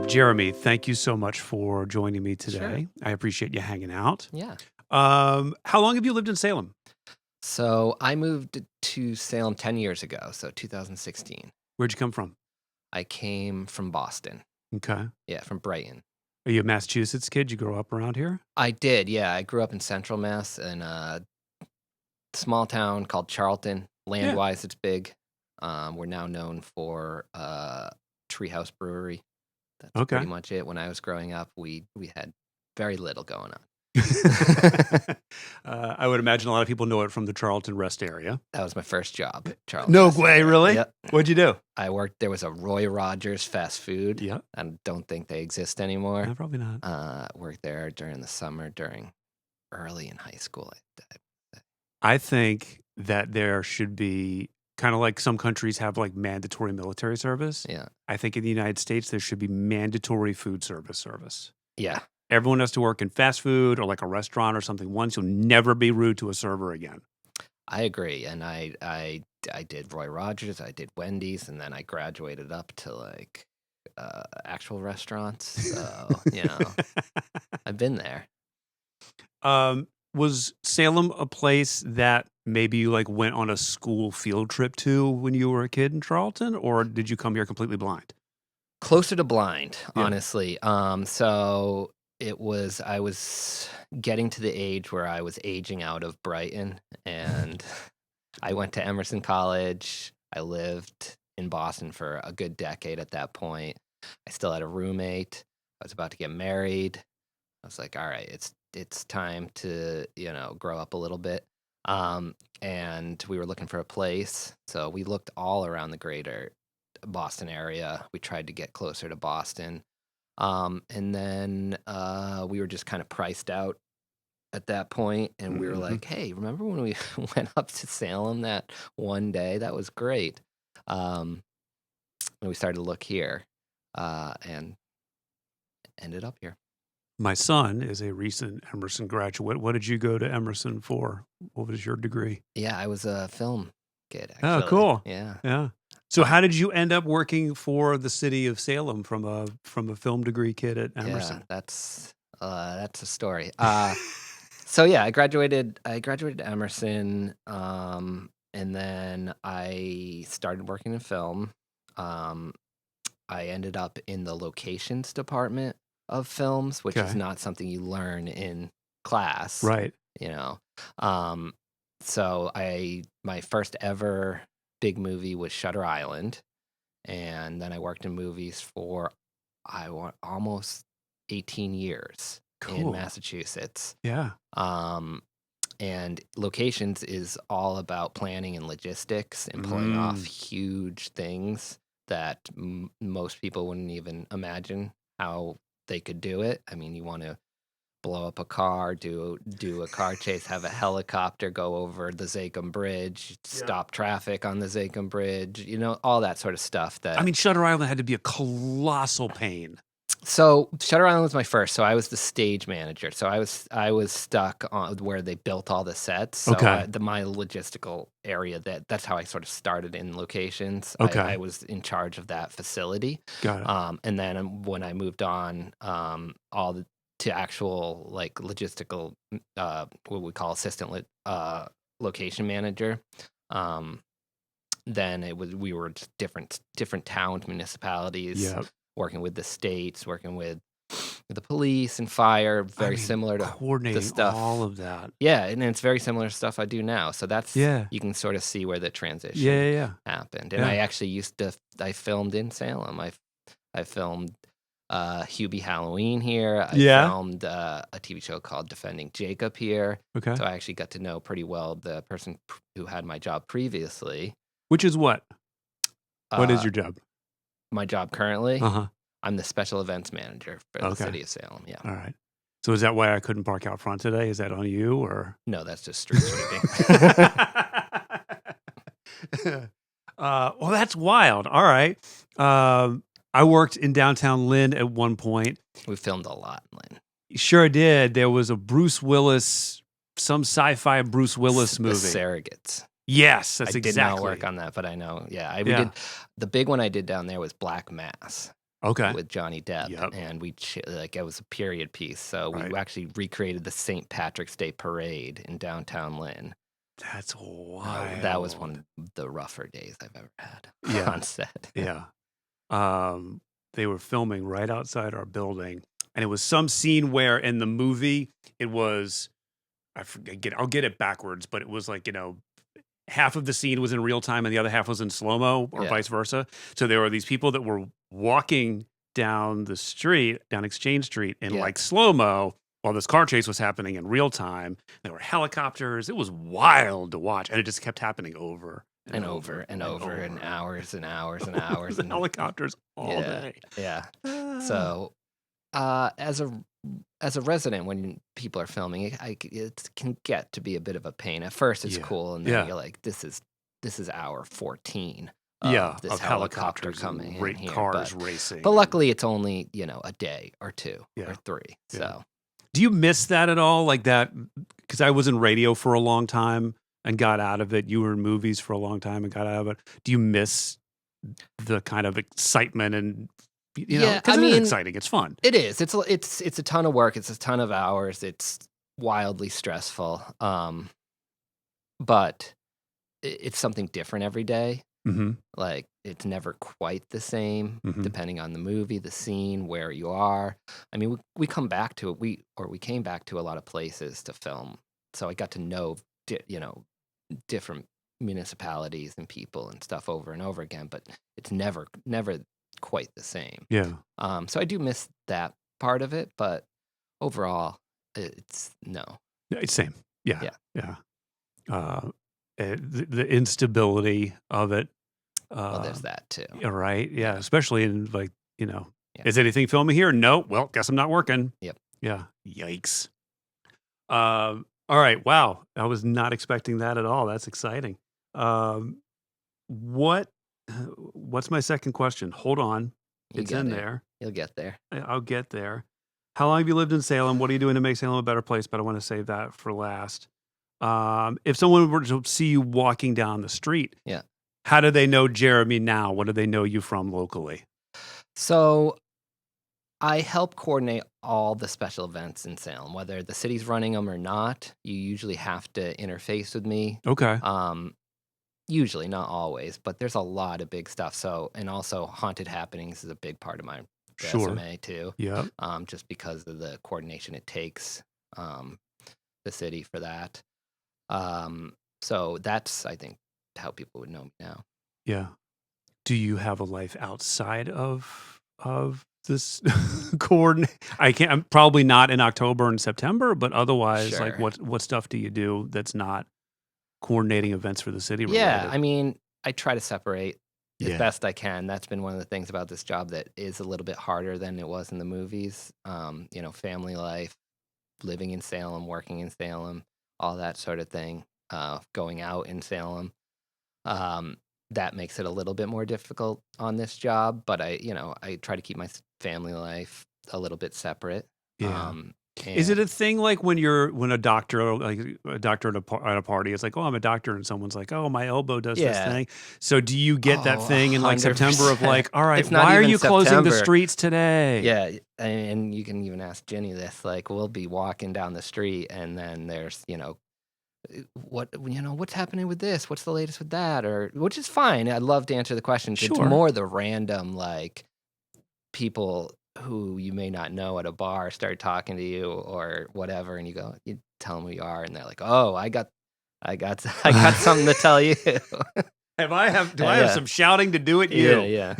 Jeremy, thank you so much for joining me Sure. today. I appreciate you hanging out. Yeah. How long have you lived in Salem? So I moved to Salem 10 years ago, so 2016. Where'd you come from? I came from Boston. Okay. Yeah, from Brighton. Are you a Massachusetts kid? You grow up around here? I did, yeah. I grew up in Central Mass in a small town called Charlton. Yeah. Land-wise, it's big. We're now known for Treehouse Brewery. That's Okay. pretty much it. When I was growing up, we had very little going on. I would imagine a lot of people know it from the Charlton Rest area. That was my first job, Charlton. No Rest way, area. really? Yep. What'd you do? I worked, there was a Roy Rogers fast food. Yeah. I don't think they exist anymore. No, probably not. Worked there during the summer, early in high school. I think that there should be kind of like some countries have like mandatory military service. Yeah. I think in the United States, there should be mandatory food service. Yeah. Everyone has to work in fast food or like a restaurant or something once. You'll never be rude to a server again. I agree. And I did Roy Rogers, I did Wendy's, and then I graduated up to like actual restaurants. So, I've been there. Was Salem a place that maybe you like went on a school field trip to when you were a kid in Charlton, or did you come here completely blind? Closer to blind, Yeah. honestly. So I was getting to the age where I was aging out of Brighton, and I went to Emerson College. I lived in Boston for a good decade at that point. I still had a roommate. I was about to get married. I was like, all right, it's time to, grow up a little bit. And we were looking for a place. So we looked all around the greater Boston area. We tried to get closer to Boston. And then we were just kind of priced out at that point, and we were like, hey, remember when we went up to Salem that one day? That was great. And we started to look here and ended up here. My son is a recent Emerson graduate. What did you go to Emerson for? What was your degree? Yeah, I was a film kid, actually. Oh, cool. Yeah. So how did you end up working for the city of Salem from a film degree kid at Emerson? Yeah, that's a story. So yeah, I graduated Emerson, and then I started working in film. I ended up in the locations department of films, which is Okay. not something you learn in class. Right. So my first ever big movie was Shutter Island, and then I worked in movies for almost 18 years in Cool. Massachusetts. Yeah. And locations is all about planning and logistics and pulling off huge things that most people wouldn't even imagine how they could do it. I mean, you want to blow up a car, do a car chase, have a helicopter go over the Zakim Bridge, stop traffic on the Zakim Bridge, all that sort of stuff. I mean, Shutter Island had to be a colossal pain. So Shutter Island was my first. So I was the stage manager. So I was stuck on where they built all the sets. So Okay. my logistical area, that's how I sort of started in locations. Okay. I was in charge of that facility. Got it. And then when I moved on, to actual like logistical, what we call assistant location manager. Then we were just different towns, municipalities. Yeah. Working with the states, working with the police and fire, very similar to coordinating the stuff. all of that. Yeah, and it's very similar to stuff I do now. So that's you can sort of see where the transition happened. And I actually I filmed in Salem. I filmed Hubie Halloween here. I filmed a TV show called Defending Jacob here. Okay. So I actually got to know pretty well the person who had my job previously. Which is what? What is your job? My job currently? Uh-huh. I'm the special events manager for the city of Salem. Yeah. All right. So is that why I couldn't park out front today? Is that on you or? No, that's just street sweeping. Well, that's wild. All right. I worked in downtown Lynn at one point. We filmed a lot in Lynn. Sure did. There was a Bruce Willis, some sci-fi Bruce Willis movie. The Surrogates. Yes, that's exactly. I did not work on that, but I know. Yeah, we did. The big one I did down there was Black Mass. Okay. with Johnny Depp, Yep. and like it was a period piece. So we Right. actually recreated the St. Patrick's Day parade in downtown Lynn. That's That was wild. one of the rougher days I've ever had Yeah. on set. Yeah. Um, they were filming right outside our building, and it was some scene where in the movie it was I forget I'll get it backwards, but it was like, half of the scene was in real time and the other half was in slow-mo or Yeah. vice versa. So there were these people that were walking down the street, down Exchange Street in Yeah. like slow-mo while this car chase was happening in real time. There were helicopters. It was wild to watch, and it just kept happening over And over and over and hours and hours and hours the and helicopters all day. yeah. Ah. So, as a resident, when people are filming, it can get to be a bit of a pain. At first, it's Yeah. cool, and then Yeah. you're like, "This is hour 14 Yeah, of this of helicopter helicopters and coming in here." cars racing. But luckily, it's only a day or two Yeah. or three. Yeah. So Do you miss that at all? Like that? Because I was in radio for a long time and got out of it. You were in movies for a long time and got out of it. Do you miss the kind of excitement and Yeah, because I it is mean, exciting. It's fun. it is. It's a ton of work. It's a ton of hours. It's wildly stressful. But it's something different every day. Mm-hmm. Like, it's never quite the same, Mhm. depending on the movie, the scene, where you are. I mean, we come back to it. We came back to a lot of places to film, so I got to know, different municipalities and people and stuff over and over again. But it's never quite the same. Yeah. So I do miss that part of it, but overall, it's no. Yeah, same. Yeah. Yeah. Yeah. The instability of it. Well, there's that too. Yeah, right. Yeah. Yeah. Especially in like, Yeah. is anything filming here? No. Well, guess I'm not working. Yep. Yeah. Yikes. All right. Wow. I was not expecting that at all. That's exciting. What's my second question? Hold on. You It's get in it. there. You'll get there. I'll get there. How long have you lived in Salem? What are you doing to make Salem a better place? But I want to save that for last. If someone were to see you walking down the street, Yeah. how do they know Jeremy now? What do they know you from locally? So I help coordinate all the special events in Salem, whether the city's running them or not. You usually have to interface with me. Okay. Usually, not always, but there's a lot of big stuff. So, and also haunted happenings is a big part of my Sure. resume too. Yep. Just because of the coordination it takes, the city for that. So that's, I think, how people would know me now. Yeah. Do you have a life outside of this coordinate? I'm probably not in October and September, but otherwise, like Sure. what stuff do you do that's not coordinating events for the city Yeah, related? I mean, I try to separate as Yeah. best I can. That's been one of the things about this job that is a little bit harder than it was in the movies. Family life, living in Salem, working in Salem, all that sort of thing. Going out in Salem. That makes it a little bit more difficult on this job, but I try to keep my family life a little bit separate. Yeah. Is it And a thing like when a doctor, like a doctor at a party, it's like, oh, I'm a doctor, and someone's like, oh, my elbow does this Yeah. thing. So do you get that Oh, thing in like September of 100%. like, all right, It's not why are even you closing the September. streets today? Yeah, and you can even ask Jenny this. Like, we'll be walking down the street, and then there's, what's happening with this? What's the latest with that? Or which is fine. I'd love to answer the questions. It's Sure. more the random, like, people who you may not know at a bar start talking to you or whatever, and you tell them who you are, and they're like, "Oh, I got something to tell you." Do I have Yeah. some shouting to do at you? Yeah.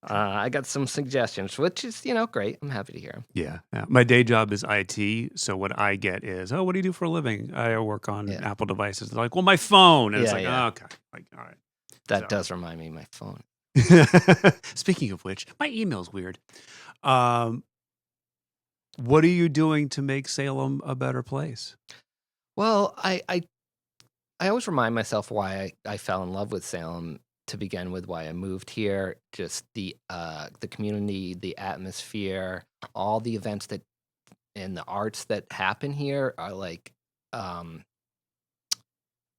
I got some suggestions, which is great. I'm happy to hear them. Yeah. My day job is IT, so what I get is, oh, what do you do for a living? I work on Yeah. Apple devices. They're like, well, my phone, and it's Yeah, like, yeah. oh, okay, like, all right. That So- does remind me of my phone. Speaking of which, my email's weird. What are you doing to make Salem a better place? Well, I always remind myself why I fell in love with Salem to begin with, why I moved here. Just the community, the atmosphere, all the events that and the arts that happen here are like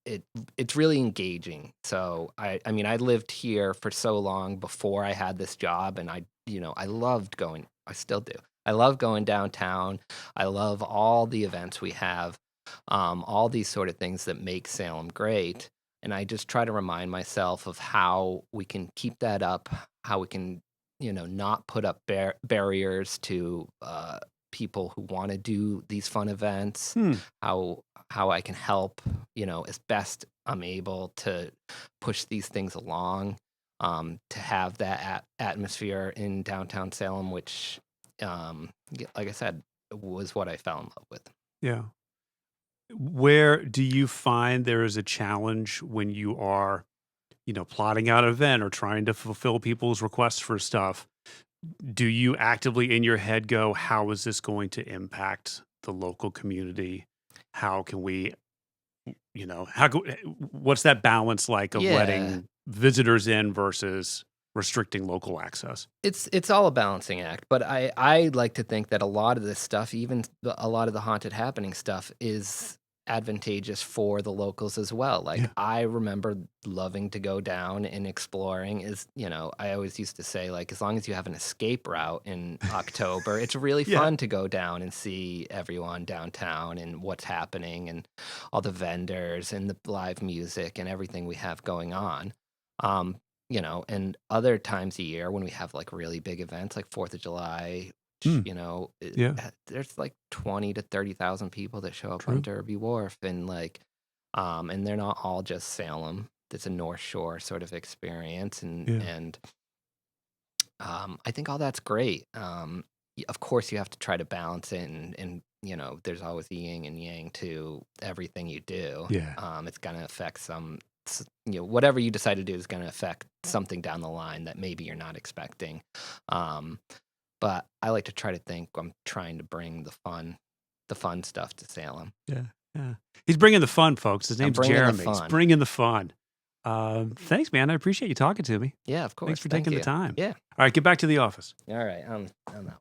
it's really engaging. So I mean, I lived here for so long before I had this job, and I loved going. I still do. I love going downtown. I love all the events we have, all these sort of things that make Salem great. And I just try to remind myself of how we can keep that up, how we can, not put up barriers to people who want to do these fun events, Hmm. how how I can help, as best I'm able to push these things along, to have that atmosphere in downtown Salem, which, like I said, was what I fell in love with. Yeah. Where do you find there is a challenge when you are, plotting out an event or trying to fulfill people's requests for stuff? Do you actively in your head go, how is this going to impact the local community? How can we, what's that balance like of Yeah, letting visitors in versus restricting local access? it's all a balancing act, but I like to think that a lot of this stuff, even a lot of the haunted happening stuff, is advantageous for the locals as well. Like Yeah. I remember loving to go down and exploring. I always used to say, like, as long as you have an escape route in October, it's really Yeah. fun to go down and see everyone downtown and what's happening and all the vendors and the live music and everything we have going on. Um, and other times a year when we have like really big events like 4th of July, which, Mm, yeah. there's like 20 to 30,000 people that show up on True. Derby Wharf, and and they're not all just Salem. It's a North Shore sort of experience, and Yeah. and I think all that's great. Of course, you have to try to balance it, and there's always the yin and yang to everything you do. Yeah. It's gonna affect whatever you decide to do is gonna affect something down the line that maybe you're not expecting. Um, but I like to try to think I'm trying to bring the fun stuff to Salem. Yeah. Yeah. He's bringing the fun, folks. His I'm name's bringing the Jeremy. He's fun. bringing the fun. Thanks, man. I appreciate you talking to me. Yeah, of Thanks course. for Thank taking the you. time. Yeah. All right, get back to the office. All right. I'm out.